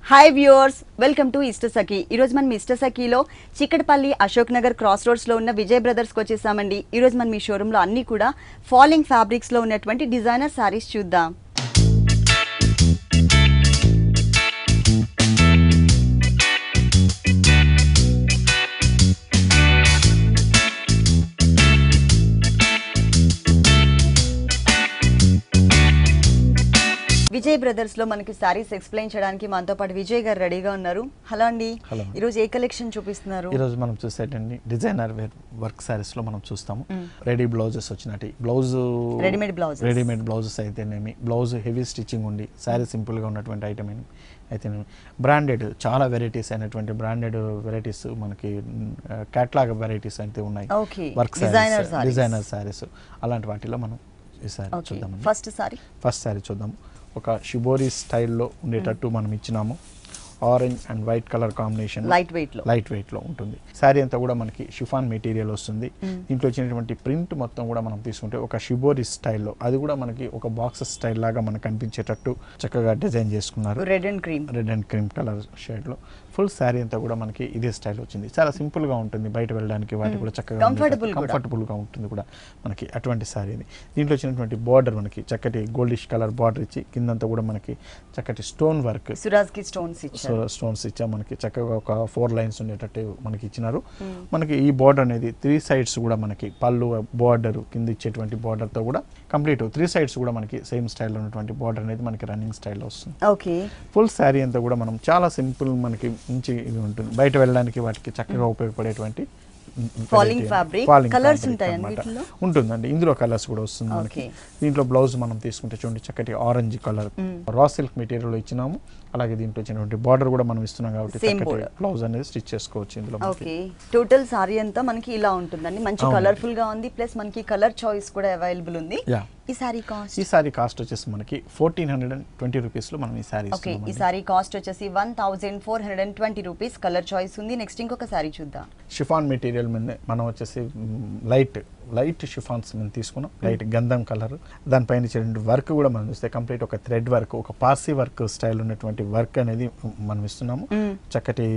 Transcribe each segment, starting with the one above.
Hi viewers, welcome to Ishtasakhi. ఈరోజు మనం ఇష్టసఖిలో చిక్కడపల్లి అశోక్ నగర్ క్రాస్ రోడ్స్లో ఉన్న విజయ్ బ్రదర్స్కి వచ్చేసామండి. ఈరోజు మనం ఈ షోరూంలో అన్నీ కూడా ఫాలింగ్ ఫ్యాబ్రిక్స్లో ఉన్నటువంటి డిజైనర్ శారీస్ చూద్దాం. విజయ్ బ్రదర్స్ లో మనకి సారీస్ ఎక్స్ప్లెయిన్ చేయడానికి మనతో పాటు విజయ్ గారు రెడీగా ఉన్నారు. హలో అండి. ఈ రోజు ఏ కలెక్షన్ చూపిస్తున్నారు? ఈ రోజు మనం చూసేటండి డిజైనర్ వేర్ వర్క్ సారీస్ లో మనం చూస్తాము. రెడీ బ్లౌజెస్ వచ్చినట్టు బ్లౌజ్ రెడీమేడ్ బ్లౌజెస్ అయితేనేమి, బ్లౌజ్ హెవీ స్టిచ్చింగ్ ఉండి సారీ సింపుల్ గా ఉన్నటువంటి ఐటమ్ అయితే బ్రాండెడ్ చాలా వెరైటీస్ అయినటువంటి బ్రాండెడ్ వెరైటీస్ మనకి క్యాట్లాగ్ వెరైటీస్ అయితే ఉన్నాయి. వర్క్ డిజైనర్ సారీస్ అలాంటి వాటిలో మనం ఈ సారీ చూద్దాం. ఫస్ట్ సారీ చూద్దాం. ఒక షిబోరి స్టైల్లో ఉండేటట్టు మనం ఇచ్చినాము. Orange and white colour combination light weight లో ఉంటుంది. శారీ అంతా కూడా మనకి షిఫాన్ మెటీరియల్ వస్తుంది. దీంట్లో వచ్చినటువంటి ప్రింట్ మొత్తం కూడా మనం తీసుకుంటే ఒక షిబోరి స్టైల్లో, అది కూడా మనకి ఒక బాక్స్ స్టైల్ లాగా మనకు కనిపించేటట్టు చక్కగా డిజైన్ చేసుకున్నారు. Red and cream colour shade లో ఫుల్ శారీ అంతా కూడా మనకి ఇదే స్టైల్ వచ్చింది. చాలా సింపుల్ గా ఉంటుంది, బయట వెళ్ళడానికి వాటి కూడా చక్కగా కంఫర్టబుల్ గా ఉంటుంది కూడా మనకి అటువంటి శారీ. దీంట్లో వచ్చినటువంటి బార్డర్ మనకి చక్కటి గోల్డిష్ కలర్ బార్డర్ ఇచ్చి కిందంతా కూడా మనకి చక్కటి స్టోన్ వర్క్ స్టోన్స్ ఇచ్చా మనకి చక్కగా ఒక 4 లైన్స్ ఉండేటట్టు మనకి ఇచ్చినారు. మనకి ఈ బార్డర్ అనేది 3 సైడ్స్ కూడా మనకి పళ్ళు బార్డర్ కింద ఇచ్చేటువంటి బార్డర్ తో కూడా కంప్లీట్ 3 సైడ్స్ కూడా మనకి సేమ్ స్టైల్లో ఉన్నటువంటి బార్డర్ అనేది మనకి రన్నింగ్ స్టైల్లో వస్తుంది. ఫుల్ శారీ అంతా కూడా మనం చాలా సింపుల్ మనకి మంచి ఇది ఉంటుంది, బయట వెళ్ళడానికి వాటికి చక్కగా ఉపయోగపడేటువంటి ఉంటుందండి. ఇందులో కలర్స్ కూడా వస్తుంది మనకి. దీంట్లో బ్లౌజ్ మనం తీసుకుంటే చూడండి చక్కటి orange colour raw silk material లో ఇచ్చినాము. అలాగే దీంట్లో వచ్చినటువంటి బార్డర్ కూడా మనం ఇస్తున్నాం కాబట్టి బ్లౌజ్ అనేది స్టిచ్ చేసుకోవచ్చు. ఇందులో టోటల్ సారీ అంతా మనకి ఇలా ఉంటుందండి. మంచి కలర్ఫుల్ గా ఉంది, ప్లస్ మనకి కలర్ చాయిస్ కూడా అవైలబుల్ ఉంది. ఈ సారీ కాస్ట్ వచ్చేసి మనకి 1420 రూపీస్ లో మనం ఈ సారీ ఇస్తున్నాం. ఈ సారీ కాస్ట్ వచ్చేసి 1420 రూపీస్. కలర్ చాయిస్ ఉంది. నెక్స్ట్ ఇంకొక సారీ చూద్దాం. షిఫాన్ మెటీరియల్ మీద మనం వచ్చేసి లైట్ షిఫాన్స్ మేము తీసుకున్నాం. లైట్ గంధం కలర్, దానిపైన వర్క్ కూడా మనం చూస్తే కంప్లీట్ ఒక థ్రెడ్ వర్క్, ఒక పార్సీ వర్క్ స్టైల్ ఉన్నటువంటి వర్క్ అనేది మనం ఇస్తున్నాము. చక్కటి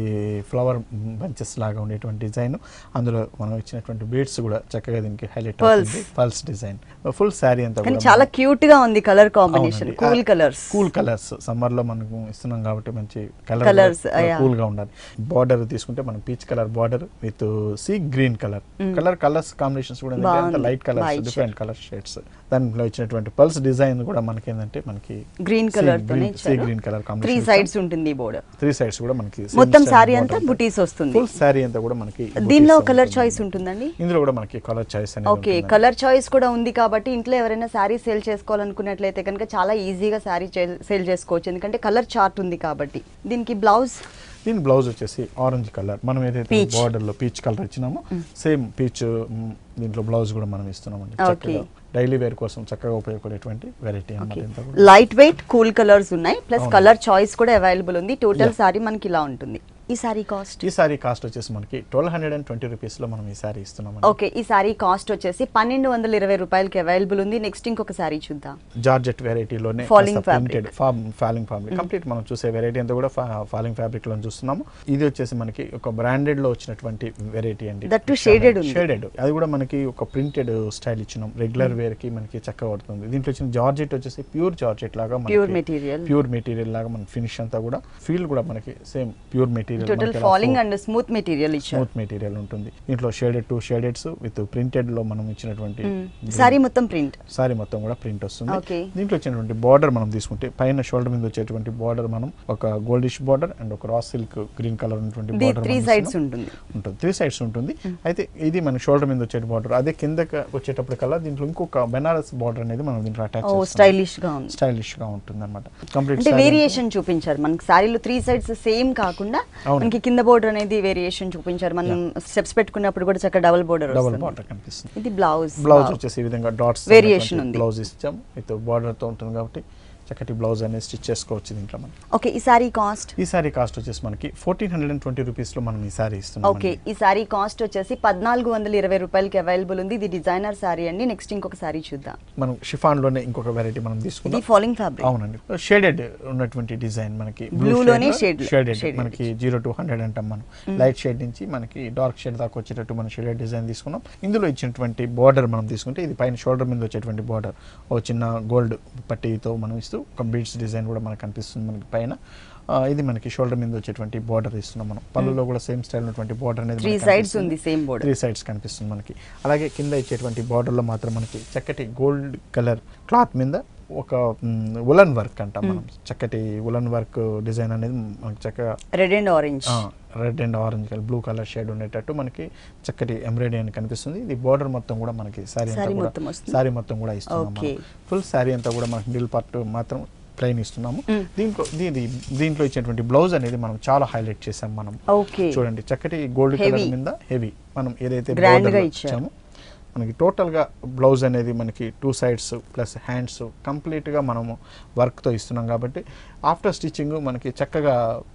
ఫ్లవర్ బంచెస్ లాగా ఉండేటువంటి డిజైన్, అందులో మనం ఇచ్చినటువంటి బీడ్స్ కూడా చక్కగా దీనికి హైలైట్ అవుతుంది. పల్స్ డిజైన్ ఫుల్ శారీ అంతా చాలా క్యూట్ గా ఉంది. Colour combination cool colours summer లో మనకు ఇస్తున్నాం కాబట్టి మంచి కలర్స్ కూల్ గా ఉండాలి. బార్డర్ తీసుకుంటే మనం peach colour border with sea green colours combinations కూడా light colours, different colour shades. దానిలో ఇచ్చినటువంటి పల్స్ డిజైన్ కూడా మనకి ఏంటంటే మనకి గ్రీన్ కలర్ కాంబినేషన్ 3 సైడ్స్ ఉంటుంది. బోర్డర్ 3 సైడ్స్ కూడా మనకి మొత్తం సారీ అంతా బుటీస్ వస్తుంది. ఫుల్ సారీ అంతా కూడా మనకి దీనిలో కలర్ చాయిస్ ఉంటుందండి. ఇందులో కూడా మనకి కలర్ చాయిస్ అనేది కలర్ చాయిస్ కూడా ఉంది కాబట్టి ఇంట్లో ఎవరైనా సారీ సేల్ చేసుకోవాలనుకున్నట్లయితే కనుక చాలా ఈజీగా సారీ సేల్ చేసుకోవచ్చు, ఎందుకంటే కలర్ చార్ట్ ఉంది కాబట్టి. దీనికి దీని బ్లౌజ్ వచ్చేసి ఆరెంజ్ కలర్, మనం ఏదైతే బార్డర్ లో పీచ్ కలర్ ఇచ్చినామో సేమ్ పీచ్ దీంట్లో బ్లౌజ్ కూడా మనం ఇస్తున్నామండి. చక్కగా డైలీ వేర్ కోసం చక్కగా ఉపయోగపడేటువంటి వెరైటీ అన్నమాట. లైట్ వెయిట్ కూల్ కలర్స్ ఉన్నాయి, ప్లస్ కలర్ చాయిస్ కూడా అవైలబుల్ ఉంది. టోటల్ సారీ మనకి ఇలా ఉంటుంది. ఈ సారీ కాస్ట్ వచ్చేసి మనకి 1220 రూపీస్ లో మనం ఈ సారీ ఇస్తున్నాం. ఈ సారీ కాస్ట్ వచ్చేసి 1220 రూపాయలకి అవైలబుల్ ఉంది. నెక్స్ట్ ఇంకొక సారీ చూద్దాం. జార్జెట్ వెరైటీలోనే ఫాలింగ్ ఫ్యాబ్రిక్ కంప్లీట్ మనం చూసే వెరైటీ అంతా కూడా ఫాలింగ్ ఫ్యాబ్రిక్ లో చూస్తున్నాము. ఇది వచ్చేసి మనకి ఒక బ్రాండెడ్ లో వచ్చినటువంటి వెరైటీ అండి. షేడెడ్ అది కూడా మనకి ఒక ప్రింటెడ్ స్టైల్ ఇచ్చినాం. రెగ్యులర్ వేర్ కి మనకి చక్కగా పడుతుంది. దీంట్లో వచ్చిన జార్జెట్ వచ్చేసి ప్యూర్ జార్జెట్ లాగా, ప్యూర్ మెటీరియల్ లాగా మన ఫినిష్ అంతా కూడా ఫీల్ కూడా మనకి same pure material, total falling and smooth material ఉంటుంది. దీంట్లో షేడెడ్ 2 షేడెడ్స్ విత్ ప్రింటెడ్ లో మనం ఇచ్చినటువంటి సారీ మొత్తం కూడా ప్రింట్ వస్తుంది. దీంట్లో వచ్చినటువంటి బార్డర్ మనం తీసుకుంటే పైన షోల్డర్ మీద వచ్చేటువంటి బార్డర్ మనం ఒక గోల్డిష్ బార్డర్ అండ్ ఒక రా సిల్క్ గ్రీన్ కలర్ ఉన్నటువంటి బార్డర్ 3 సైడ్స్ ఉంటుంది. 3 సైడ్స్ ఉంటుంది. అయితే ఇది మన షోల్డర్ మీద వచ్చే బార్డర్. అదే కిందకి వచ్చేటప్పుడు కల్లా దీంట్లో ఇంకొక బెనారస్ బార్డర్ అనేది మనం దీంట్లో అటాచ్ చేస్తాం. స్టైలిష్ గా ఉంటుంది అన్నమాట. కంప్లీట్ వేరియేషన్ చూపించారు మనకి సారీలో. 3 సైడ్స్ సేమ్ కాకుండా మనకి కింద బోర్డర్ అనేది వేరియేషన్ చూపించారు. మనం స్టెప్స్ పెట్టుకున్నప్పుడు కూడా చక్కగా డబుల్ బోర్డర్ కనిపిస్తుంది. ఇది బ్లౌజ్ వచ్చేసి ఈ విధంగా డాట్స్ వేరియేషన్ ఉంది. బ్లౌజ్ ఇచ్చాం విత్ బోర్డర్ తో ఉంటుంది కాబట్టి చక్కటి బ్లౌజ్ అనేది స్టిచ్ చేసుకోవచ్చు దీంట్లో మనం. ఓకే, ఈ సారీ కాస్ట్ వచ్చేసి మనకి 1420 రూపీస్ లో మనం ఈ సారీ ఇస్తున్నాం. ఓకే, ఈ సారీ కాస్ట్ వచ్చేసి 1420 రూపాయలకి అవైలబుల్ ఉంది. ఇది డిజైనర్ సారీ అండి. నెక్స్ట్ ఇంకొక సారీ చూద్దాం. మనం షిఫాన్ లోనే ఇంకొక వెరైటీ మనం తీసుకుందాం. ఇది ఫాలింగ్ ఫ్యాబ్రిక్. అవునండి, షేడెడ్ ఉన్నటువంటి డిజైన్ మనకి బ్లూ లోనే షేడెడ్ మనకి 0 to 100 అంటాం మనం. లైట్ షేడ్ నుంచి మనకి డార్క్ షేడ్ దాకా వచ్చేటట్టు మనం షేడెడ్ డిజైన్ తీసుకున్నాం. ఇందులో ఇచ్చినటువంటి బార్డర్ మనం తీసుకుంటే ఇది పైన షోల్డర్ మీద వచ్చేటువంటి బార్డర్ ఒక చిన్న గోల్డ్ పట్టీతో మనం ఇస్తూ ఒక బీడ్స్ డిజైన్ కూడా మనకు కనిపిస్తుంది మనకి పైన. ఇది మనకి షోల్డర్ మీద వచ్చేటువంటి బార్డర్ ఇస్తున్నాం మనం. పళ్ళులో కూడా సేమ్ స్టైల్ ఉన్నటువంటి బార్డర్ అనేది 3 sides ఉంది, సేమ్ బార్డర్ 3 sides కనిపిస్తుంది మనకి. అలాగే కింద ఇచ్చేటువంటి బార్డర్ లో మాత్రం మనకి చక్కటి గోల్డ్ కలర్ క్లాత్ మీద ఒక ఉలన్ వర్క్ అంటాం మనం. చక్కటి ఉలన్ వర్క్ డిజైన్ అనేది మనకి చక్కగా red and orange colour blue colour shade ఉండేటట్టు మనకి చక్కటి ఎంబ్రాయిడరీ అని కనిపిస్తుంది. ఇది బార్డర్ మొత్తం కూడా మనకి సారీ మొత్తం కూడా ఇస్తున్నాం. ఫుల్ సారీ అంతా కూడా మనకి మిడిల్ పార్ట్ మాత్రం ప్లెయిన్ ఇస్తున్నాము. దీంట్లో ఇచ్చేటువంటి బ్లౌజ్ అనేది మనం చాలా హైలైట్ చేసాం మనం. చూడండి చక్కటి గోల్డ్ కలర్ మీద హెవీ మనం ఏదైతే బార్డర్ ఇచ్చామో మనకి టోటల్గా బ్లౌజ్ అనేది మనకి 2 sides ప్లస్ హ్యాండ్స్ కంప్లీట్గా మనము వర్క్తో ఇస్తున్నాం కాబట్టి ఆఫ్టర్ స్టిచ్చింగ్ మనకి చక్కగా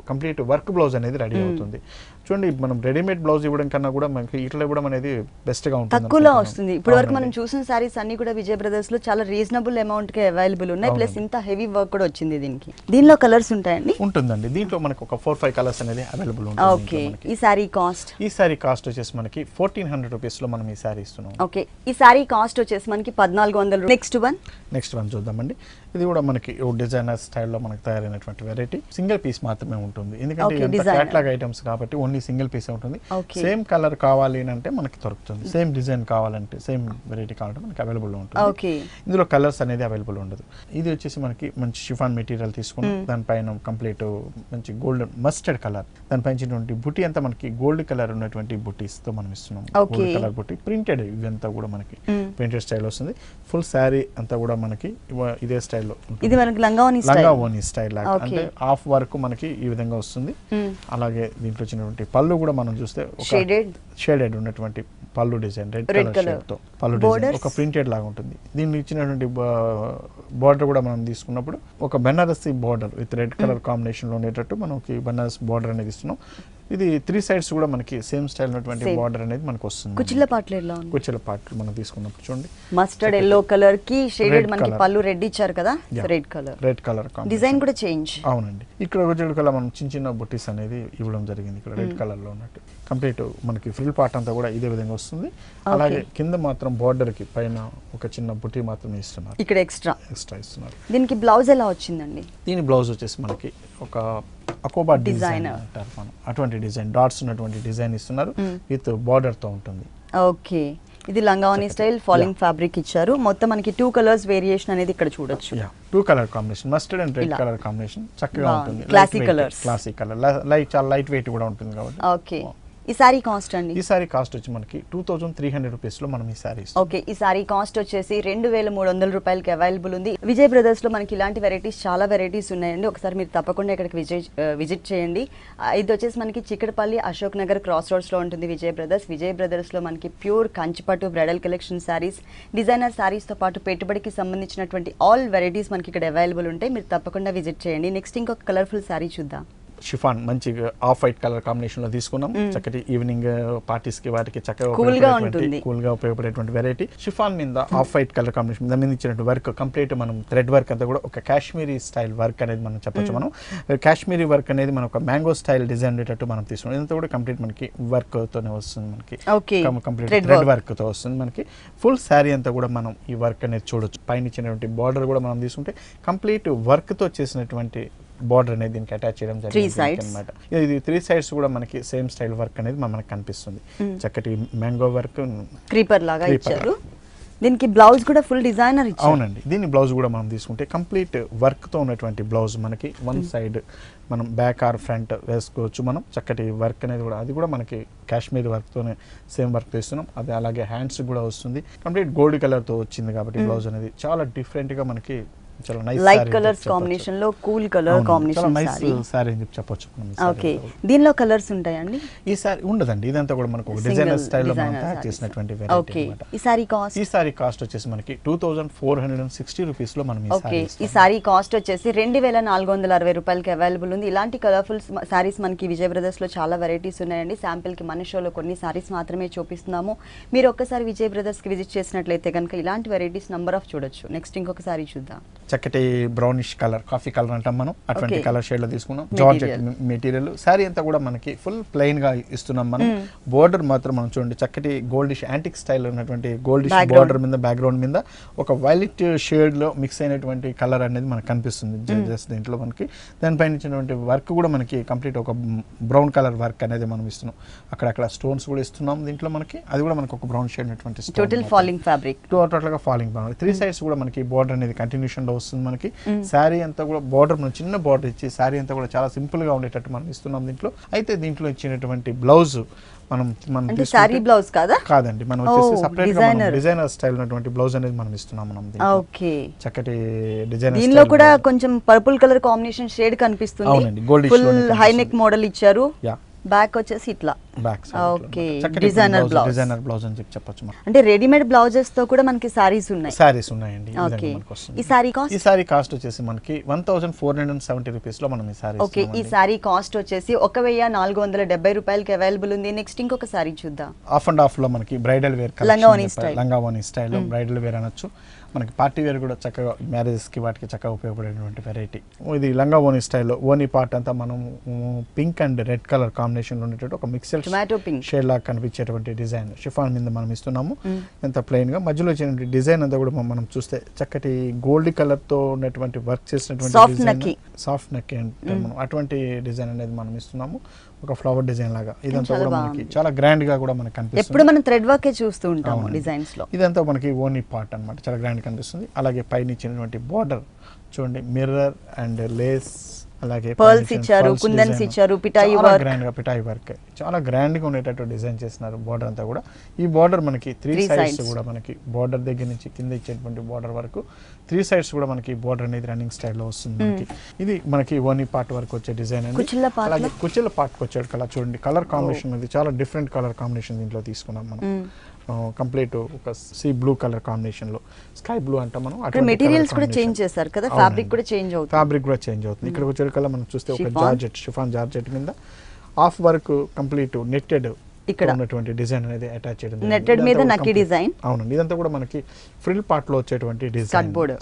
కంప్లీట్ వర్క్ బ్లౌజ్ అనేది రెడీ అవుతుంది. చూడండి మనం రెడీమేడ్ బ్లౌజ్ ఇవ్వడం కన్నా కూడా మనకి ఇట్లా ఇవ్వడం అనేది బెస్ట్గా ఉంటుంది, తక్కువలో వస్తుంది. ఇప్పుడు వరకు మనం చూసిన సారీస్ అన్ని కూడా విజయ్ బ్రదర్స్ లో చాలా రీజనబుల్ అమౌంట్ కి అవైలబుల్ ఉన్నాయి. ప్లస్ ఇంత హెవీ వర్క్ కూడా వచ్చింది దీనికి. దీనిలో కలర్స్ ఉంటాయండి? ఉంటుందండి, దీంట్లో మనకు ఒక 4-5 కలర్స్ అనేది అవైలబుల్ ఉంటుంది. ఓకే, ఈ సారీ కాస్ట్ వచ్చేసి మనకి 1400 రూపీస్ లో మనం ఈ సారీ ఇస్తున్నాం. ఓకే, ఈ సారీ కాస్ట్ వచ్చేసి మనకి 1400. నెక్స్ట్ వన్ చూద్దామండి. ఇది కూడా మనకి డిజైనర్ స్టైల్లో మనకి తయారైనటువంటి వెరైటీ. సింగిల్ పీస్ మాత్రమే ఉంటుంది, ఎందుకంటే క్యాటలాగ్ ఐటమ్స్ కాబట్టి ఓన్లీ సింగిల్ పీస్ ఉంటుంది. సేమ్ కలర్ కావాలి అంటే మనకి దొరుకుతుంది, సేమ్ డిజైన్ కావాలంటే సేమ్ వెరైటీ కావాలంటే మనకి అవైలబుల్ ఉంటుంది. ఇందులో కలర్స్ అనేది అవైలబుల్ ఉండదు. ఇది వచ్చేసి మనకి మంచి షిఫాన్ మెటీరియల్ తీసుకున్నాం. దానిపైన కంప్లీట్ మంచి గోల్డ్ మస్టర్డ్ కలర్, దానిపైన బుటీ అంతా మనకి గోల్డ్ కలర్ ఉన్నటువంటి బుటీస్ తో మనం ఇస్తున్నాం. గోల్డ్ కలర్ బుటీ ప్రింటెడ్, ఇవంతా కూడా మనకి ప్రింటెడ్ స్టైల్ వస్తుంది. ఫుల్ శారీ అంతా కూడా మనకి ఇదే స్టైల్. ఇది మనకి లంగావోని స్టైల్ లాగా, అంటే హాఫ్ వర్క్ మనకి ఈ విధంగా వస్తుంది. అలాగే దీంట్లో వచ్చినటువంటి పళ్ళు కూడా మనం చూస్తే షేడెడ్ ఉన్నటువంటి పళ్ళు డిజైన్ రెడ్ కలర్ తో పళ్ళు డిజైన్ ఒక ప్రింటెడ్ లాగా ఉంటుంది. దీన్ని ఇచ్చినటువంటి బార్డర్ కూడా మనం తీసుకున్నప్పుడు ఒక Banarasi border with red colour combination లో ఉండేటట్టు మనకి బెనారస్ బార్డర్ అనేది ఇస్తున్నాం. ఇది 3 sides కూడా మనకి సేమ్ స్టైల్ ఉన్నటువంటి బార్డర్ అనేది మనకు వస్తుంది. కుచ్చిళ్ళ పాటలు మనం తీసుకున్నప్పుడు చూడండి మస్టర్డ్ ఎల్లో కలర్ కి షేడెడ్ మనకి పళ్ళు రెడ్ ఇచ్చారు కదా, రెడ్ కలర్ డిజైన్ కూడా చేంజ్. అవునండి, ఇక్కడ రెడ్ కలర్ మనం చిన్న బుట్టీస్ అనేది ఇవ్వడం జరిగింది. ఇక్కడ రెడ్ కలర్ లో ఉన్నట్టు కంప్లీట్ మనకి ఫ్రిల్ పార్ట్ అంతా కూడా ఇదే విధంగా వస్తుంది. అలాగే కింద మాత్రం బార్డర్ కి పైన ఒక చిన్న బుట్టి మాత్రమే ఇస్తున్నారు, ఇక్కడ ఎక్స్ట్రా ఇస్తున్నారు. దీనికి బ్లౌజ్ ఎలా వచ్చిందండి? దీని బ్లౌజ్ వచ్చేసి మనకి ఒక అకోబా డిజైన్ అంటారు మనం, అటువంటి డిజైన్ డాట్స్ ఉన్నటువంటి డిజైన్ ఇస్తున్నారు విత్ బార్డర్ తో ఉంటుంది. ఓకే, ఇది లంగావోని స్టైల్ ఫాలింగ్ ఫ్యాబ్రిక్ ఇచ్చారు. మొత్తం మనకి 2 colors వేరియేషన్ అనేది ఇక్కడ చూడొచ్చు. 2 colour combination, mustard and red colour combination చక్కగా ఉంటుంది. క్లాసిక్ కలర్, చాలా లైట్ వెయిట్ కూడా ఉంటుంది కాబట్టి. ఓకే, ఈ సారీ కాస్ట్ అండి? ఈ సారీ కాస్ట్ వచ్చి మనకి 2300 రూపీస్ లో మనం ఈ సారీ. ఓకే, ఈ సారీ కాస్ట్ వచ్చేసి 2300 రూపాయలకి అవైలబుల్ ఉంది. విజయ్ బ్రదర్స్ లో మనకి ఇలాంటి వెరైటీస్ చాలా వెరైటీస్ ఉన్నాయండి. ఒకసారి మీరు తప్పకుండా ఇక్కడికి విజిట్ చేయండి. ఇది వచ్చేసి మనకి చిక్కడపల్లి అశోక్ నగర్ క్రాస్ రోడ్స్ లో ఉంటుంది విజయ్ బ్రదర్స్ లో మనకి pure Kanchipattu bridal collection saris, designer saris తో పాటు పెట్టుబడికి సంబంధించినటువంటి ఆల్ వెరైటీస్ మనకి ఇక్కడ అవైలబుల్ ఉంటాయి. మీరు తప్పకుండా విజిట్ చేయండి. నెక్స్ట్ ఇంకొక కలర్ఫుల్ సారీ చూద్దాం. షిఫాన్ మంచిగా ఆఫ్ వైట్ కలర్ కాంబినేషన్ లో తీసుకున్నాం. చక్కటి ఈవినింగ్ పార్టీస్ కి వాటికి చక్కగా కూల్ గా ఉపయోగపడేటువంటి వెరైటీ. షిఫాన్ మీద ఆఫ్ వైట్ కలర్ కాంబినేషన్ దాని మీద ఇచ్చినటువంటి వర్క్ కంప్లీట్ మనం థ్రెడ్ వర్క్ అంతా కూడా ఒక కాశ్మీరీ స్టైల్ వర్క్ అనేది మనం చెప్పొచ్చు. మనం కాశ్మీరీ వర్క్ అనేది మనం ఒక మ్యాంగో స్టైల్ డిజైన్ ఉండేటట్టు మనం తీసుకున్నాం. ఇదంతా కూడా కంప్లీట్ మనకి వర్క్ తోనే వస్తుంది, మనకి కంప్లీట్ థ్రెడ్ వర్క్ తో వస్తుంది. మనకి ఫుల్ శారీ అంతా కూడా మనం ఈ వర్క్ అనేది చూడొచ్చు. పైన ఇచ్చినటువంటి బార్డర్ కూడా మనం తీసుకుంటే కంప్లీట్ వర్క్ తో చేసినటువంటి బార్డర్ అనేది దీనికి అటాచ్ చేయడం జరిగింది అన్నమాట. ఇది 3 sides కూడా మనకి సేమ్ స్టైల్ వర్క్ అనేది మనకి కనిపిస్తుంది. చక్కటి మ్యాంగో వర్క్ క్రీపర్ లాగా ఇచ్చారు. దీనికి బ్లౌజ్ కూడా ఫుల్ డిజైనర్ ఇచ్చారు. అవునండి, దీని బ్లౌజ్ కూడా మనం తీసుకుంటే కంప్లీట్ వర్క్ తో ఉన్నటువంటి బ్లౌజ్ మనకి 1 side మనం బ్యాక్ ఆర్ ఫ్రంట్ వేసుకోవచ్చు. మనం చక్కటి వర్క్ అనేది కూడా అది కూడా మనకి కాశ్మీర్ వర్క్ తోనే సేమ్ వర్క్ ఇస్తున్నాం. అది అలాగే హ్యాండ్స్ కూడా వస్తుంది. కంప్లీట్ గోల్డ్ కలర్ తో వచ్చింది కాబట్టి బ్లౌజ్ అనేది చాలా డిఫరెంట్ గా మనకి చాలా నైస్ లైట్ కలర్స్ కాంబినేషన్ లో cool colour combination nice sorry అని చెప్పొచ్చు. ఓకే, దీనిలో కలర్స్ ఉంటాయండి? ఈ సారీ ఉండదండి, ఇదంతా కూడా మనకు డిజైనర్ స్టైల్ లో మనం తయారు చేసినటువంటి వెరైటీ అన్నమాట. ఈ సారీ కాస్ట్ వచ్చేసి మనకి 2460 రూపీస్ లో మనం ఈ సారీ కాస్ట్ వచ్చేసి 2460 రూపాయలకి అవైలబుల్ ఉంది. ఇలాంటి కలర్ఫుల్ సారీస్ మనకి విజయ్ బ్రదర్స్ లో చాలా వెరైటీస్ ఉన్నాయండి. శాంపిల్ కి మన షోలో కొన్ని సారీస్ మాత్రమే చూపిస్తున్నాము. మీరు ఒక్కసారి విజయ్ బ్రదర్స్ కి విజిట్ చేసినట్లయితే కనుక ఇలాంటి వెరైటీస్ నంబర్ ఆఫ్ చూడొచ్చు. నెక్స్ట్ ఇంకొక సారీ చూద్దాం. చక్కటి బ్రౌనిష్ కలర్, కాఫీ కలర్ అంటాం మనం, అటువంటి కలర్ షేడ్ లో తీసుకున్నాం. జార్జెట్ మెటీరియల్ సారీ అంతా కూడా మనకి ఫుల్ ప్లెయిన్ గా ఇస్తున్నాం మనం. బోర్డర్ మాత్రం మనం చూడండి చక్కటి గోల్డిష్ యాంటిక్ స్టైల్ ఉన్నటువంటి గోల్డిష్ బోర్డర్ మీద బ్యాక్గ్రౌండ్ మీద ఒక వైలెట్ షేడ్ లో మిక్స్ అయినటువంటి కలర్ అనేది మనకు కనిపిస్తుంది జస్ట్ దీంట్లో మనకి. దానిపైన ఇచ్చినటువంటి వర్క్ కూడా మనకి కంప్లీట్ ఒక బ్రౌన్ కలర్ వర్క్ అనేది మనం ఇస్తున్నాం. అక్కడక్కడ స్టోన్స్ కూడా ఇస్తున్నాం దీంట్లో మనకి. అది కూడా మనకి ఒక బ్రౌన్ షేడ్ ఉన్నటువంటి టోటల్ ఫాలింగ్ ఫ్యాబ్రిక్, టోటల్ గా ఫాలింగ్ బాగుంది. 3 సైడ్స్ కూడా మనకి బోర్డర్ అనేది కంటిన్యూషన్ లో వస్తుంది మనకి. శారీ అంతా కూడా బోర్డర్ మనం చిన్న బోర్డర్ ఇచ్చి శారీ అంతా కూడా చాలా సింపుల్ గా ఉండేటట్టు మనం ఇస్తున్నాం దీంట్లో. అయితే దీంట్లో ఇచ్చినటువంటి బ్లౌజ్ మనం సారీ బ్లౌజ్ కాదండి, మనం వచ్చేసి సెపరేట్ గా డిజైనర్ స్టైల్ ఉన్నటువంటి బ్లౌజ్ అనేది మనం ఇస్తున్నాం మనం. ఓకే, చక్కటి డిజైనర్. దీనిలో కూడా కొంచెం పర్పుల్ కలర్ కాంబినేషన్ షేడ్ కనిపిస్తుంది. అవునండి, gold full high neck model ఇచ్చారు. బ్యాక్ వచ్చేసి ఇట్లా. ఓకే, డిజైనర్ బ్లౌజ్ అని చెప్పొచ్చు. అంటే రెడీమేడ్ బ్లౌజెస్ తో కూడా మనకి సారీస్ ఉన్నాయండి. ఈ సారీ కాస్ట్ వచ్చేసి మనకి 1470 రూపీస్ లో మనం ఈ సారీ. ఓకే, ఈ సారీ కాస్ట్ వచ్చేసి 1470 రూపాయలకి అవైలబుల్ ఉంది. నెక్స్ట్ ఇంకొక సారీ చూద్దాం. ఆఫ్ అండ్ ఆఫ్ లో మనకి బ్రైడల్ వేర్, లంగావోని స్టైల్ బ్రైడల్ వేర్ అనొచ్చు. మనకి పార్టీ వేర్ కూడా చక్కగా మ్యారేజెస్ కి వాటికి చక్కగా ఉపయోగపడేటువంటి వెరైటీ ఇది. లంగావోని స్టైల్లో ఓనీ పార్ట్ అంతా మనం pink and red colour combination లో ఉండేటట్టు ఒక మిక్సర్ షేడ్ లాగా కనిపించేటువంటి డిజైన్ షిఫాన్ మీద మనం ఇస్తున్నాము. ఎంత ప్లెయిన్ గా మధ్యలో వచ్చినటువంటి డిజైన్ అంతా కూడా మనం చూస్తే చక్కటి గోల్డ్ కలర్ తో ఉన్నటువంటి వర్క్ చేసినటువంటి సాఫ్ట్ నెక్ అంటే మనం అటువంటి డిజైన్ అనేది మనం ఇస్తున్నాము. ఒక ఫ్లవర్ డిజైన్ లాగా ఇదంతా కూడా మనకి చాలా గ్రాండ్ గా కూడా మనకి కనిపిస్తుంది. ఎప్పుడు మనం థ్రెడ్ వర్క్ చూస్తూ ఉంటాము డిజైన్స్ లో. ఇదంతా మనకి ఓనీ పార్ట్ అన్నమాట, చాలా గ్రాండ్ కనిపిస్తుంది. అలాగే పైన ఇచ్చినటువంటి బోర్డర్ చూడండి, మిర్రర్ అండ్ లేస్, అలాగే పర్ల్స్ ఇచ్చారు, కుందన్స్ ఇచ్చారు, పిటాయి వర్క్ చాలా గ్రాండ్ గా ఉండేటట్టు డిజైన్ చేస్తున్నారు బోర్డర్ అంతా కూడా. ఈ బోర్డర్ మనకి 3 సైడ్స్ కూడా మనకి బోర్డర్ దగ్గర నుంచి కింద ఇచ్చేటువంటి బోర్డర్ వరకు 3 సైడ్స్ కూడా మనకి బోర్డర్ అనేది రన్నింగ్ స్టైల్ లో వస్తుంది మనకి. ఇది మనకి ఓనీ పార్ట్ వరకు వచ్చే డిజైన్ అండి. అలాగే కుచ్చిళ్ళ పార్ట్ వచ్చే కలర్ చూడండి, కలర్ కాంబినేషన్ ఇది చాలా డిఫరెంట్ కలర్ కాంబినేషన్ దీంట్లో తీసుకున్నాం మనం. కంప్లీట్ ఒక సీ బ్లూ కలర్ కాంబినేషన్ లో, స్కై బ్లూ అంటాం మనం. మెటీరియల్స్ కూడా చేంజ్ చేశారు కదా, ఫ్యాబ్రిక్ కూడా చేంజ్ అవుతుంది. ఇక్కడ వచ్చే కలర్ మనం చూస్తే ఒక జార్జెట్, షిఫాన్ జార్జెట్ మీద హాఫ్ వర్క్ కంప్లీట్ నెట్టెడ్ ఇక్కడ ఉన్నటువంటి డిజైన్ అనేది అటాచ్ చేయడం, నెట్టెడ్ మీద నక్కి డిజైన్. అవునండి, ఇదంతా కూడా మనకి ఫ్రిల్ పార్ట్ లో వచ్చేటువంటి డిజైన్,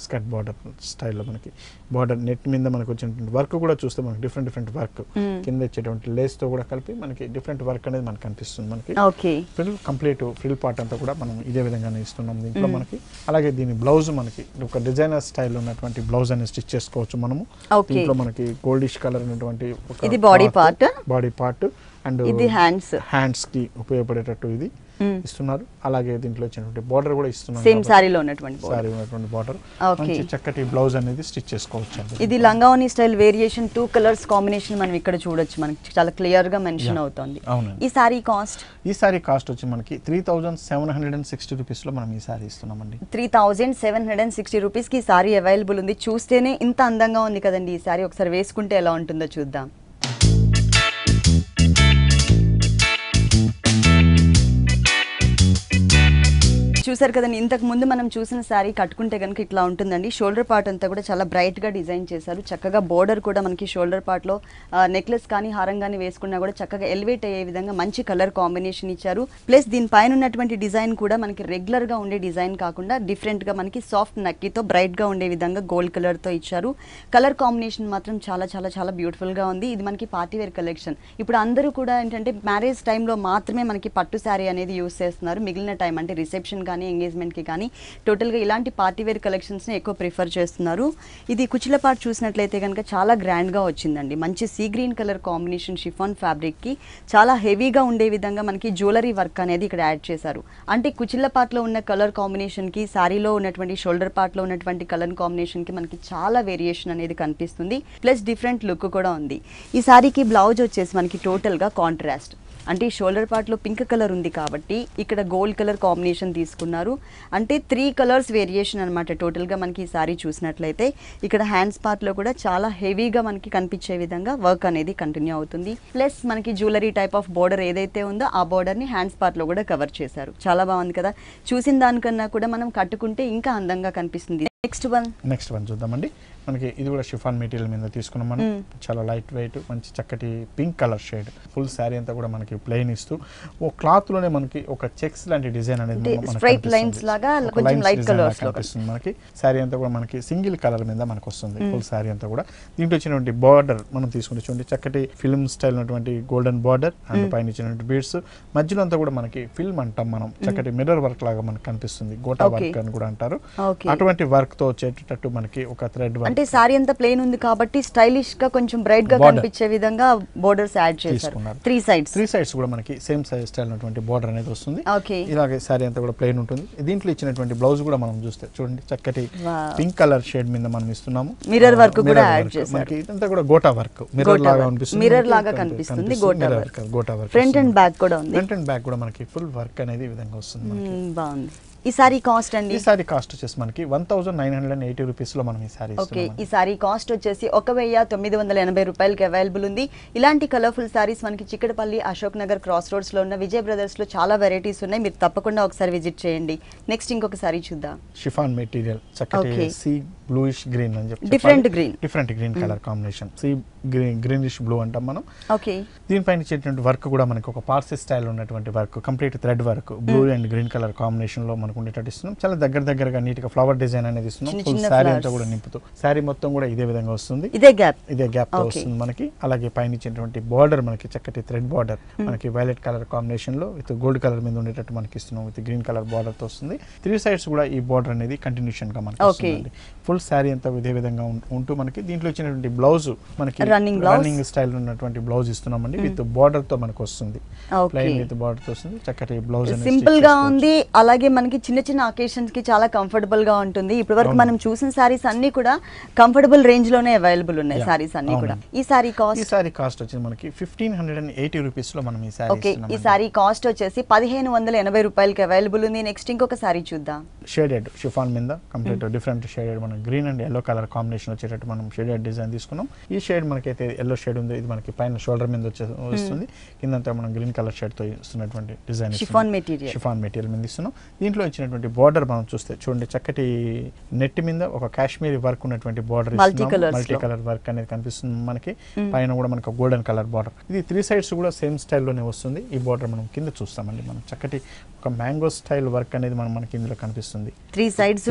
స్కర్ట్ బోర్డర్ స్టైల్లో మనకి బోర్డర్ నెట్ మీద మనకు వచ్చినటువంటి వర్క్ కూడా చూస్తే మనకి డిఫరెంట్ వర్క్ కింద వచ్చేటువంటి లేస్ తో కూడా కలిపి మనకి డిఫరెంట్ వర్క్ అనేది మనకి కనిపిస్తుంది మనకి. ఫ్రిల్ కంప్లీట్ ఫ్రిల్ పార్ట్ అంతా కూడా మనం ఇదే విధంగానే ఇస్తున్నాం దీంట్లో మనకి. అలాగే దీని బ్లౌజ్ మనకి ఒక డిజైనర్ స్టైల్ ఉన్నటువంటి బ్లౌజ్ అనేది స్టిచ్ చేసుకోవచ్చు మనము. దీంట్లో మనకి గోల్డిష్ కలర్ ఉన్నటువంటి బాడీ పార్ట్ అండ్ ఇది హ్యాండ్స్ కి ఉపయోగపడేటట్టు ఇది ఇస్తున్నారు. అలాగే దీంట్లో వచ్చినటువంటి బోర్డర్ కూడా ఇస్తున్నారు, సేమ్ సారీలో ఉన్నటువంటి బోర్డర్. మంచి చక్కటి బ్లౌజ్ అనేది స్టిచ్ చేసుకోవచ్చు. ఇది లంగావోని స్టైల్ వేరియేషన్ 2 కలర్స్ కాంబినేషన్ మనం ఇక్కడ చూడొచ్చు, మనకి చాలా క్లియర్ గా మెన్షన్ అవుతుంది. ఈ సారీ కాస్ట్ వచ్చి మనకి 3760 రూపీస్ లో మనం ఈ సారీ ఇస్తున్నామండి. 3760 రూపీస్ కి ఈ సారీ అవైలబుల్ ఉంది. చూస్తేనే ఇంత అందంగా ఉంది కదండి ఈ సారీ. ఒకసారి వేసుకుంటే ఎలా ఉంటుందో చూద్దాం. చూసారు కదండి, ఇంతకు ముందు మనం చూసిన శారీ కట్టుకుంటే కనుక ఇట్లా ఉంటుందండి. షోల్డర్ పార్ట్ అంతా కూడా చాలా బ్రైట్ గా డిజైన్ చేశారు. చక్కగా బోర్డర్ కూడా మనకి షోల్డర్ పార్ట్ లో నెక్లెస్ కానీ హారం కానీ వేసుకున్నా కూడా చక్కగా ఎలివేట్ అయ్యే విధంగా మంచి కలర్ కాంబినేషన్ ఇచ్చారు. ప్లస్ దీనిపైన ఉన్నటువంటి డిజైన్ కూడా మనకి రెగ్యులర్ గా ఉండే డిజైన్ కాకుండా డిఫరెంట్ గా మనకి సాఫ్ట్ నక్కీతో బ్రైట్ గా ఉండే విధంగా గోల్డ్ కలర్ తో ఇచ్చారు. కలర్ కాంబినేషన్ మాత్రం చాలా చాలా చాలా బ్యూటిఫుల్ గా ఉంది. ఇది మనకి పార్టీ వేర్ కలెక్షన్. ఇప్పుడు అందరూ కూడా ఏంటంటే మ్యారేజ్ టైంలో మాత్రమే మనకి పట్టు శారీ అనేది యూస్ చేస్తున్నారు. మిగిలిన టైం అంటే రిసెప్షన్ కానీ ఎంగేజ్మెంట్ కి కానీ టోటల్ గా ఇలాంటి పార్టీ వేర్ కలెక్షన్స్ ని ఎక్కువ ప్రిఫర్ చేస్తున్నారు. ఇది కుచ్చిళ్ళ పార్ట్ చూసినట్లయితే కనుక చాలా గ్రాండ్ గా వచ్చిందండి. మంచి sea green colour combination chiffon fabric కి చాలా హెవీగా ఉండే విధంగా మనకి జ్యువెలరీ వర్క్ అనేది ఇక్కడ యాడ్ చేశారు. అంటే కుచ్చిళ్ళ పార్ట్ లో ఉన్న కలర్ కాంబినేషన్ కి సారీలో ఉన్నటువంటి షోల్డర్ పార్ట్ లో ఉన్నటువంటి కలర్ కాంబినేషన్ కి మనకి చాలా వేరియేషన్ అనేది కనిపిస్తుంది. ప్లస్ డిఫరెంట్ లుక్ కూడా ఉంది. ఈ సారీకి బ్లౌజ్ వచ్చేసి మనకి టోటల్ గా కాంట్రాస్ట్ అంటే ఈ షోల్డర్ పార్ట్ లో పింక్ కలర్ ఉంది కాబట్టి ఇక్కడ గోల్డ్ కలర్ కాంబినేషన్ తీసుకున్నారు. అంటే 3 కలర్స్ వేరియేషన్ అనమాట టోటల్ గా మనకి ఈ సారీ చూసినట్లయితే. ఇక్కడ హ్యాండ్స్ పార్ట్ లో కూడా చాలా హెవీగా మనకి కనిపించే విధంగా వర్క్ అనేది కంటిన్యూ అవుతుంది. ప్లస్ మనకి జ్యువెలరీ టైప్ ఆఫ్ బోర్డర్ ఏదైతే ఉందో ఆ బోర్డర్ ని హ్యాండ్స్ పార్ట్ లో కూడా కవర్ చేశారు. చాలా బాగుంది కదా, చూసిన దానికన్నా కూడా మనం కట్టుకుంటే ఇంకా అందంగా కనిపిస్తుంది. నెక్స్ట్ వన్ చూద్దామండి. మనకి ఇది కూడా షిఫాన్ మెటీరియల్ మీద తీసుకున్నాం మనం. చాలా లైట్ వెయిట్ మంచి చక్కటి pink colour shade. Full sari అంతా కూడా మనకి ప్లెయిన్ ఇస్తూ ఓ క్లాత్ లోనే మనకి ఒక చెక్స్ లాంటి డిజైన్ అనేది స్ట్రైట్ లైన్స్ లాగా కొంచెం లైట్ కలర్స్ లో కనిపిస్తుంది మనకి. శారీ అంతా కూడా మనకి సింగిల్ కలర్ మీద మనకు వస్తుంది ఫుల్ శారీ అంతా కూడా. దీంట్లో వచ్చినటువంటి బార్డర్ మనం తీసుకుంటే చూడండి చక్కటి ఫిల్మ్ స్టైల్ ఉన్నటువంటి గోల్డెన్ బార్డర్ అండ్ పైన ఇచ్చినటువంటి బీడ్స్, మధ్యలో అంతా కూడా మనకి ఫిల్మ్ అంటాం మనం, చక్కటి మిర్రర్ వర్క్ లాగా మనకు కనిపిస్తుంది. గోటా వర్క్ అని కూడా అంటారు. అటువంటి వర్క్ తో వచ్చేటట్టు మనకి ఒక థ్రెడ్ వర్క్. అంటే సారీ అంతా ప్లెయిన్ ఉంది కాబట్టి స్టైలిష్ గా కొంచెం బ్రైట్ గా కనిపించే విధంగా బోర్డర్స్ యాడ్ చేశారు. 3 సైడ్స్ కూడా మనకి సేమ్ సైజ్ స్టైల్ ఉన్నటువంటి బోర్డర్ అనేది వస్తుంది. ఇలాగే సారీ అంతా కూడా ప్లెయిన్ ఉంటుంది. దీంట్లో ఇచ్చినటువంటి బ్లౌజ్ కూడా మనం చూస్తే చూడండి చక్కటి పింక్ కలర్ షేడ్ మీద మనం ఇస్తున్నాము. మిర్రర్ వర్క్ కూడా యాడ్ చేశారు. మనకి ఇదంతా కూడా గోటా వర్క్, మిర్రర్ లాగా కనిపిస్తుంది. మిర్రర్ లాగా కనిపిస్తుంది gota work. Front and back కూడా ఉంది. ఫ్రంట్ అండ్ బ్యాక్ కూడా మనకి ఫుల్ వర్క్ అనేది ఈ విధంగా వస్తుంది మనకి. బాగుంది. ఈ సారీ కాస్ట్ అండి? ఈ సారీ కాస్ట్ వచ్చేసి మనకి 1980 రూపీస్ లో మనం ఈ సారీ ఓకే. ఈ సారీ కాస్ట్ వచ్చేసి 1980 రూపాయలకి అవైలబుల్ ఉంది. ఇలాంటి కలర్ఫుల్ సారీస్ మనకి చిక్కడపల్లి, అశోక్ నగర్ క్రాస్ రోడ్స్ లో ఉన్న విజయ్ బ్రదర్స్ లో చాలా వెరైటీస్ ఉన్నాయి. మీరు తప్పకుండా ఒకసారి విజిట్ చేయండి. నెక్స్ట్ ఇంకొక సారీ చూద్దాం. షిఫాన్ మెటీరియల్ చక్కటి సీ బ్లూయిష్ గ్రీన్ అని చెప్పి different green colour combination. Sea greenish blue అంటాం మనం. ఓకే. దీనిపైన ఇచ్చేటువంటి వర్క్ కూడా మనకి ఒక పార్సీ స్టైల్ ఉన్నటువంటి work, complete thread work, blue and green colour combination లో మనకు ఉండేటట్టు ఇస్తున్నాం. చాలా దగ్గరగా నీట్ గా ఫ్లవర్ డిజైన్ అనేది ఇస్తున్నాం. ఫుల్ శారీ అంతా కూడా నింపుతూ శారీ మొత్తం కూడా ఇదే విధంగా వస్తుంది. ఇదే గ్యాప్ తో వస్తుంది మనకి. అలాగే పైన ఇచ్చేటువంటి బార్డర్ మనకి చక్కటి థ్రెడ్ బార్డర్ మనకి వైలెట్ కలర్ కాంబినేషన్ లో విత్ గోల్డ్ కలర్ మీద ఉండేటట్టు మనకి ఇస్తున్నాం. విత్ గ్రీన్ కలర్ బార్డర్ తో వస్తుంది. 3 సైడ్స్ కూడా ఈ బార్డర్ అనేది కంటిన్యూషన్ గా మనకి వస్తుంది. ఫుల్ శారీ అంతా ఇదే విధంగా ఉంటూ మనకి దీంట్లో ఇచ్చినటువంటి బ్లౌజ్ మనకి రన్నింగ్ స్టైల్ ఉన్నటువంటి బ్లౌజ్ ఇస్తున్నామండి. విత్ బార్డర్ తో మనకు వస్తుంది. ప్లెయిన్ విత్ బార్డర్ తో వస్తుంది. చక్కటి బ్లౌజ్ సింపుల్ గా ఉంది. అలాగే మనకి చిన్న అకేషన్స్ కి చాలా కంఫర్టబుల్ గా ఉంటుంది. ఇప్పటి వరకు మనం చూసిన సారీస్ అన్ని కూడా కంఫర్టబుల్ రేంజ్ లోనే అవైలబుల్ ఉన్నాయి సారీస్ అన్ని కూడా. ఈ సారీ కాస్ట్ వచ్చి మనకి 1580 రూపీస్ లో మనం ఈ సారీ ఓకే. ఈ సారీ కాస్ట్ వచ్చేసి 1580 రూపాయలకి అవైలబుల్ ఉంది. నెక్స్ట్ ఇంకొక సారీ చూద్దాం. షేడెడ్ షిఫాన్ మీద కంప్లీట్ డిఫరెంట్ షేడెడ్ మనం green and yellow colour combination వచ్చేటట్టు మనం షేడెడ్ డిజైన్ తీసుకున్నాం. ఈ షేడ్ మనకైతే ఎల్లో షేడ్ ఉంది. ఇది మనకి పైన షోల్డర్ మీద వస్తుంది. కిందంతా మనం గ్రీన్ కలర్ షేడ్ తో ఇస్తున్నటువంటి డిజైన్ షిఫాన్ మెటీరియల్ మీద ఇస్తున్నాం. దీంట్లో ఇచ్చినటువంటి బార్డర్ మనం చూస్తే చూడండి చక్కటి నెట్ మీద ఒక కాశ్మీరీ వర్క్ ఉన్నటువంటి బార్డర్ మల్టీ కలర్ వర్క్ అనేది కనిపిస్తుంది మనకి. పైన కూడా మనకు గోల్డెన్ కలర్ బార్డర్. ఇది 3 సైడ్స్ కూడా సేమ్ స్టైల్లోనే వస్తుంది. ఈ బార్డర్ మనం కింద చూస్తామండి. మనం చక్కటి ఒక మ్యాంగో స్టైల్ వర్క్ అనేది మనకి ఇందులో కనిపిస్తుంది. 3 సైడ్స్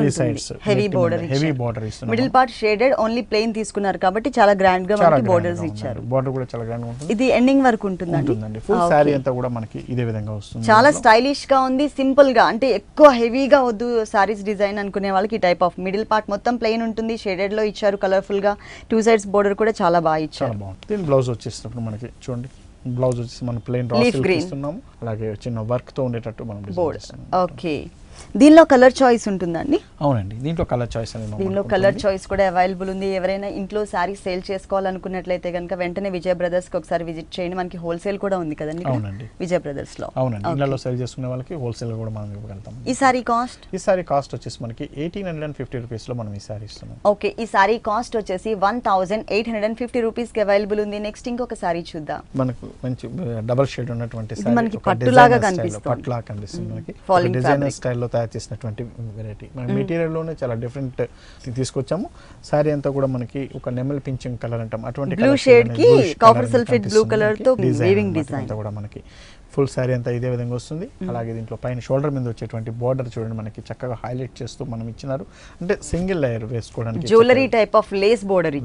హెవీ బార్డర్ ఇస్తున్నారు. Middle part shaded only plain తీసుకున్నారు కాబట్టి చాలా గ్రాండ్ గా మనకి బోర్డర్స్ ఇచ్చారు. బార్డర్ కూడా చాలా గ్రాండ్ గా ఉంటుంది. ఇది ఎండింగ్ వరకు ఉంటుందండి. ఫుల్ సారీ అంతా కూడా మనకి ఇదే విధంగా వస్తుంది. చాలా స్టైలిష్ గా ఉంది. సింపుల్ గా అంటే ఎక్కువ హెవీగా వద్దు సారీస్ డిజైన్ అనుకునే వాళ్ళకి ఈ టైప్ ఆఫ్ మిడిల్ పార్ట్ మొత్తం ప్లెయిన్ ఉంటుంది. షేడెడ్ లో ఇచ్చారు కలర్ఫుల్ గా. 2 సైడ్స్ బోర్డర్ కూడా చాలా బాగా ఇచ్చారు. దీని బ్లౌజ్ వచ్చేసినప్పుడు మనకి చూడండి బ్లౌజ్ వచ్చేసి మనం ప్లెయిన్ ఇస్తున్నాము. అలాగే చిన్న వర్క్ తో ఉండేటట్టు మనం డిజైన్ చేస్తున్నాము. ఓకే. దీనిలో కలర్ చాయిస్ ఉంటుందండి? అవునండి. దీంట్లో కలర్ చాయిస్ అనేది దీనిలో కలర్ చాయిస్ కూడా అవైలబుల్ ఉంది. ఎవరైనా ఇంట్లో సారీ సేల్ చేసుకోవాలనుకున్నట్లయితే కనుక వెంటనే విజయ్ బ్రదర్స్ కి ఒకసారి విజిట్ చేయండి. మనకి హోల్సేల్ కూడా ఉంది కదండి విజయ్ బ్రదర్స్ లో. అవునండి. ఇళ్ళలో సేల్ చేసుకునే వాళ్ళకి హోల్సేల్ కూడా మనం ఇవ్వగలుగుతాం. ఈ సారీ కాస్ట్ వచ్చేసి మనకి 1850 రూపీస్ లో మనం ఈ సారీ ఇస్తున్నాం. ఓకే. ఈ సారీ కాస్ట్ వచ్చేసి 1850 రూపీస్ కి అవైలబుల్ ఉంది. నెక్స్ట్ ఇంకొక సారీ చూద్దాం. మనకు మంచి డబుల్ షేడ్ ఉన్నటువంటి సారీ మనకి పట్టులాగా కనిపిస్తుంది. మనకి డిజైనర్ స్టైల్ లో తయారు చేసినటువంటి వెరైటీ. మన మెటీరియల్ లోనే చాలా డిఫరెంట్ తీసుకొచ్చాము. సారీ అంతా కూడా మనకి ఒక నెమల్ పింఛింగ్ కలర్ అంటాం అటువంటి బ్లూ షేడ్ కి కాపర్ సల్ఫేట్ బ్లూ కలర్ తో వీవింగ్ డిజైన్ కూడా మనకి ఫుల్ సారీ అంతా ఇదే విధంగా వస్తుంది. అలాగే దీంట్లో పైన షోల్డర్ మీద వచ్చేటువంటి బార్డర్ చూడండి మనకి చక్కగా హైలైట్ చేస్తూ మనం ఇచ్చినారు. అంటే సింగిల్ లేయర్ వేసుకోవడానికి jewellery type of lace border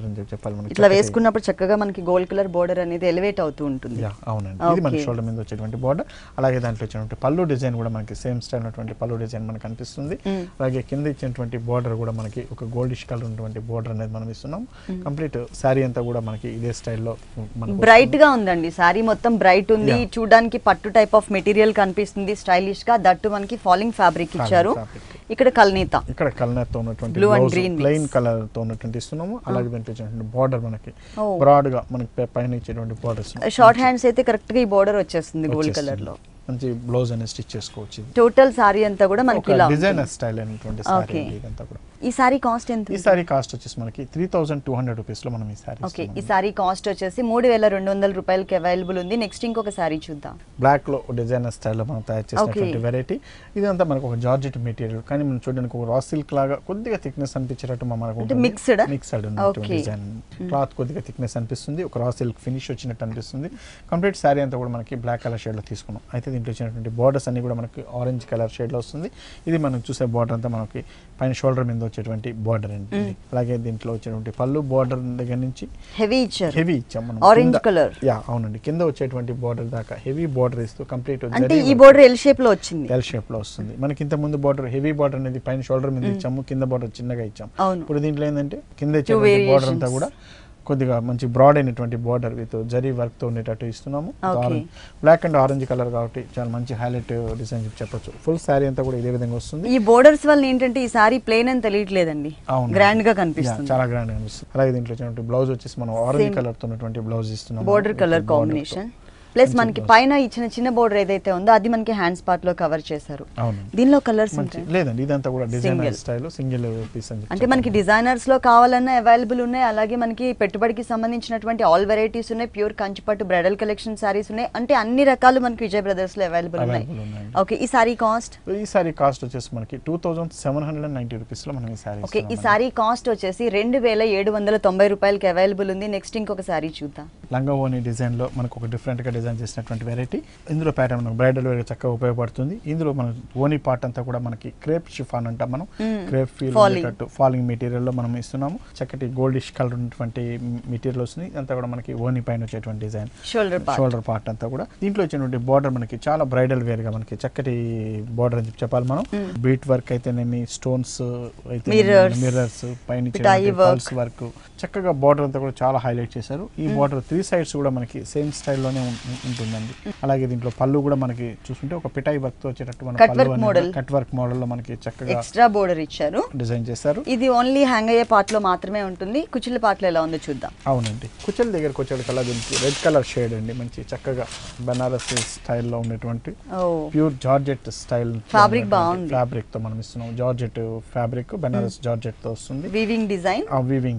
అని చెప్పాలి. మనకి ఇట్లా వేసుకున్నప్పుడు చక్కగా మనకి గోల్డ్ కలర్ బార్డర్ అనేది ఎలివేట్ అవుతూ ఉంటుంది. అవునండి. ఇది మనకి షోల్డర్ మీద వచ్చేటువంటి బార్డర్. అలాగే దాంట్లో వచ్చినటువంటి పళ్ళు డిజైన్ కూడా మనకి సేమ్ స్టైల్ ఉన్నటువంటి పళ్ళు డిజైన్ మనకి కనిపిస్తుంది. అలాగే కింద ఇచ్చినటువంటి బార్డర్ కూడా మనకి ఒక గోల్డిష్ కలర్ ఉన్నటువంటి బార్డర్ అనేది మనం ఇస్తున్నాం. కంప్లీట్ సారీ అంతా కూడా మనకి ఇదే స్టైల్లో బ్రైట్ గా ఉందండి. సారీ మొత్తం బ్రైట్ ఉంది. చూడడానికి పట్టు టైప్ ఆఫ్ మెటీరియల్ కనిపిస్తుంది స్టైలిష్ గా. దట్టు మనకి ఫాలింగ్ ఫ్యాబ్రిక్ ఇచ్చారు. ఇక్కడ కల్నేత, ఇక్కడ కల్నేత ఉన్నటువంటి Blue and green mix. Plain colour తో ఉన్నటువంటి ఇస్తున్నాము. అలాగే దీంట్లో ఇచ్చినటువంటి బార్డర్ మనకి బ్రాడ్ గా మనకి పైన ఇచ్చేటువంటి బార్డర్స్, షార్ట్ హ్యాండ్స్ అయితే కరెక్ట్ గా ఈ బోర్డర్ వచ్చేస్తుంది గోల్డ్ కలర్ లో. మంచి బ్లౌజ్ అనేది స్టిచ్ చేసుకోవచ్చు. టోటల్ సారీ అంతా కూడా మనకి ఇలా డిజైనర్ స్టైల్ అయినటువంటి సారీ ఇదంతా కూడా. ఈ సారీ కాస్ట్ ఎంత? ఈ సారీ కాస్ట్ వచ్చేసి మనకి 3200 రూపీస్ లో మనం ఈ సారీ. ఓకే, ఈ సారీ కాస్ట్ వచ్చేసి 3200 రూపాయలకి అవైలబుల్ ఉంది. నెక్స్ట్ ఇంకొక సారీ చూద్దాం. బ్లాక్ లో డిజైనర్ స్టైల్లో మనం తయారు చేసినటువంటి వెరైటీ. ఇదంతా మనకు ఒక జార్జెట్ మెటీరియల్, కానీ మనం చూడడానికి ఒక రా సిల్క్ లాగా కొద్దిగా థిక్నెస్ అనిపించేటట్టు మనకు మిక్స్డ్ డిజైన్. క్లాత్ కొద్దిగా థిక్నెస్ అనిపిస్తుంది, ఒక రా సిల్క్ ఫినిష్ వచ్చినట్టు అనిపిస్తుంది. కంప్లీట్ సారీ అంతా కూడా మనకి బ్లాక్ కలర్ షేడ్ లో తీసుకున్నాం. అయితే దీంట్లో వచ్చినటువంటి బార్డర్స్ అన్ని కూడా మనకి ఆరెంజ్ కలర్ షేడ్ లో వస్తుంది. ఇది మనం చూసే బార్డర్ అంతా మనకి పైన షోల్డర్ మీద వచ్చేటువంటి బార్డర్ అండి. అలాగే దీంట్లో వచ్చేటువంటి పళ్ళు బార్డర్ దగ్గర నుంచి హెవీ ఇచ్చాం మనం, ఆరెంజ్ కలర్. యా అవునండి, కింద వచ్చేటువంటి బార్డర్ దాకా హెవీ బార్డర్ ఇస్తూ కంప్లీట్ అంటే ఈ బార్డర్ ఎల్ షేప్ లో వచ్చింది. ఎల్ షేప్ లో వస్తుంది మనకి. ఇంత ముందు బార్డర్ హెవీ బార్డర్ అనేది పైన షోల్డర్ మీద ఇచ్చాము, కింద బార్డర్ చిన్నగా ఇచ్చాము. ఇప్పుడు దీంట్లో ఏంటంటే కింద ఇచ్చేటువంటి బార్డర్ అంతా కూడా కొద్దిగా మంచి బ్రాడ్ అయినటువంటి బార్డర్ విత్ జరీ వర్క్ తో ఉండేటట్టు ఇస్తున్నాము. బ్లాక్ అండ్ ఆరెంజ్ కలర్ కాబట్టి చాలా మంచి హైలైట్ డిజైన్ చెప్పొచ్చు. ఫుల్ సారీ అంతా కూడా ఇదే విధంగా వస్తుంది. ఈ బోర్డర్స్ వల్ల ఏంటంటే ఈ సారీ ప్లెయిన్ అని తెలియట్లేదండి, గ్రాండ్ గా కనిపిస్తుంది, చాలా గ్రాండ్ గా కనిపిస్తుంది. అలాగే దీంట్లో వచ్చినటువంటి బ్లౌజ్ వచ్చేసి మనం ఆరెంజ్ కలర్ తో ఉన్నటువంటి బ్లౌజ్ ఇస్తున్నాము. బోర్డర్ కలర్ కాంబినేషన్ ప్లస్ మనకి పైన ఇచ్చిన చిన్న బోర్డర్ ఏదైతే ఉందో అది మనకి హ్యాండ్స్ పార్ట్ లో కవర్ చేశారు. దీనిలో కలర్స్ లేదండి, ఇదంతా కూడా డిజైనర్ స్టైల్ సింగిల్ పీస్ అంటే మనకి డిజైనర్స్ లో కావాలన్నా అవైలబుల్ ఉన్నాయి. అలాగే మనకి పెట్టుబడికి సంబంధించినటువంటి ఆల్ వెరైటీస్ ఉన్నాయి. Pure Kanchipattu bridal collection saris ఉన్నాయి. అంటే అన్ని రకాలు మనకి విజయ్ బ్రదర్స్ లో అవైలబుల్ ఉన్నాయి. ఓకే, ఈ సారీ కాస్ట్? ఈ సారీ కాస్ట్ వచ్చేసి మనకి 2790 రూపీస్ లో మనం ఈ సారీ. ఓకే, ఈ సారీ కాస్ట్ వచ్చేసి 2790 రూపాయలకి అవైలబుల్ ఉంది. నెక్స్ట్ ఇంకొక సారీ చూద్దాం. లంగా ఓని డిజైన్ లో మనకు ఒక డిఫరెంట్ గా డిజైన్ చేసినటువంటి వెరైటీ. ఇందులో ప్యాటర్న్ మనకు బ్రైడల్ వేర్ చక్కగా ఉపయోగపడుతుంది. ఇందులో మన ఓని పార్ట్ అంతా కూడా మనకి క్రేప్ షిఫాన్ అంటాం మనం. క్రేప్ ఫీల్ ఫాలింగ్ మెటీరియల్ లో మనం ఇస్తున్నాము. చక్కటి గోల్డిష్ కలర్ ఉన్నటువంటి మెటీరియల్ వస్తుంది. అంతా కూడా మనకి ఓని పైన వచ్చేటువంటి డిజైన్, షోల్డర్ పార్ట్ అంతా కూడా. దీంట్లో వచ్చినటువంటి బార్డర్ మనకి చాలా బ్రైడల్ వేర్ గా మనకి చక్కటి బార్డర్ అని చెప్పాలి మనం. బీట్ వర్క్ అయితేనేమి, స్టోన్స్ అయితే, మిర్రర్స్ పైన వర్క్, చక్కగా బార్డర్ అంతా కూడా చాలా హైలైట్ చేశారు. ఈ బార్డర్ 3 సైడ్స్ కూడా మనకి సేమ్ స్టైల్లోనే ఉంటుందండి. అలాగే దీంట్లో పళ్ళు కూడా మనకి చూస్తుంటే ఒక పిటాయి వర్క్ తో వచ్చేటట్టు మన కట్ వర్క్ మోడల్ లో మనకి చక్కగా ఎక్స్ట్రా బోర్డర్ ఇచ్చారు, డిజైన్ చేశారు. ఇది ఓన్లీ హ్యాంగ్ అయ్యే పార్ట్ లో మాత్రమే ఉంటుంది. కుచ్చుల పార్ట్ లో ఎలా ఉందో చూద్దాం. అవునండి, కుచ్చుల దగ్గరకు వచ్చే కలర్ దీనికి రెడ్ కలర్ షేడ్ అండి. మంచి చక్కగా బనారస్ స్టైల్లో ఉన్నటువంటి ప్యూర్ జార్జెట్ స్టైల్ ఫ్యాబ్రిక్ బాగుంది. ఫ్యాబ్రిక్ తో మనం ఇస్తున్నాం. జార్జెట్ ఫ్యాబ్రిక్, బనారస్ జార్జెట్ తో వస్తుంది. వీవింగ్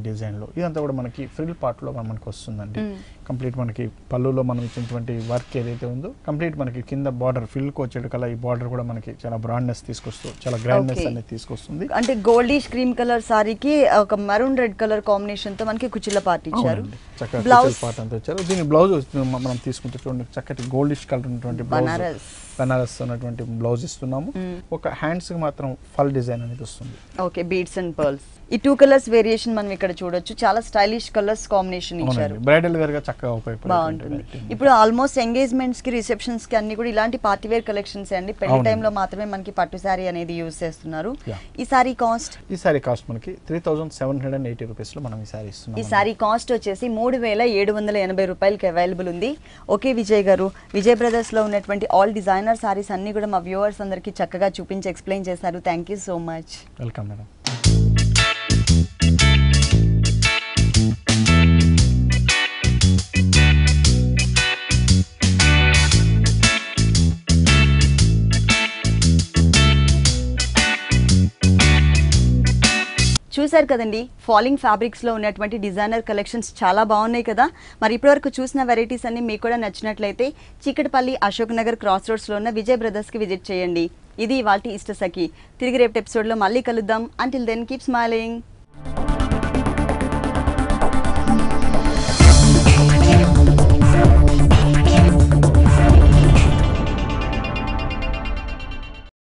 డిజైన్ లో ఇదంతా కూడా మనకి ఫ్రిల్ పార్ట్ లో మనకి వస్తుందండి. కంప్లీట్ మనకి పళ్ళులో మనం ఇచ్చినటువంటి వర్క్ ఏదైతే ఉందో కంప్లీట్ మనకి కింద బార్డర్ ఫిల్ కు వచ్చేట కల్లా ఈ బార్డర్ కూడా మనకి చాలా బ్రాండ్నెస్ తీసుకొస్తూ చాలా గ్రాండ్నెస్ అనేది తీసుకొస్తుంది. అంటే గోల్డిష్ క్రీమ్ కలర్ సారీకి ఒక మెరూన్ రెడ్ కలర్ కాంబినేషన్ తో మనకి కుచ్చిల పార్ట్ ఇచ్చారు. చక్కగా కుచ్చిల పార్ట్ అంతా ఇచ్చారు. దీని బ్లౌజ్ మనం తీసుకుంటే చూడండి చక్కటి గోల్డిష్ కలర్ ఉన్నటువంటి బనారస్ ఉన్నటువంటి బ్లౌజ్ ఇస్తున్నాము. ఒక హ్యాండ్స్ కి మాత్రం ఫల్ డిజైన్ అనేది వస్తుంది. Okay, beads and pearls. ఈ 2 కలర్స్ వేరియేషన్ మనం ఇక్కడ చూడొచ్చు. చాలా స్టైలిష్ కలర్స్ కాంబినేషన్ ఇచ్చారు. బ్రైడల్ వేర్ గా చక్కగా ఉపయోగపడుతుంది. ఇప్పుడు ఆల్మోస్ట్ ఎంగేజ్మెంట్స్ కి, రిసెప్షన్స్ కి అన్ని కూడా ఇలాంటి పార్టీ వేర్ కలెక్షన్స్ అండి. పెళ్లి టైంలో మాత్రమే మనకి పట్టు సారీ అనేది యూజ్ చేస్తున్నారు. ఈ సారీ కాస్ట్? ఈ సారీ కాస్ట్ మనకి 3780 రూపీస్ లో మనం ఈ సారీ ఇస్తున్నాం. ఈ సారీ కాస్ట్ వచ్చేసి 3780 రూపాయలకి అవైలబుల్ ఉంది. ఓకే విజయ్ గారు, విజయ్ బ్రదర్స్ లో ఉన్నటువంటి ఆల్ డిజైనర్ సారీస్ అన్ని కూడా మా వ్యూవర్స్ అందరికి చక్కగా చూపించి ఎక్స్ప్లెయిన్ చేశారు. Thank you so much. Welcome madam. చూసారు కదండి, ఫాలింగ్ ఫ్యాబ్రిక్స్ లో ఉన్నటువంటి డిజైనర్ కలెక్షన్స్ చాలా బాగున్నాయి కదా. మరి ఇప్పటివరకు చూసిన వెరైటీస్ అన్ని మీకు కూడా నచ్చినట్లయితే చిక్కటపల్లి అశోక్ నగర్ క్రాస్ రోడ్స్ లో ఉన్న విజయ్ బ్రదర్స్ కి విజిట్ చేయండి. ఇది ఇవాల్టి ఇష్ట సఖి. తిరిగి రేపటి ఎపిసోడ్ లో మళ్ళీ కలుద్దాం. Until then keep smiling.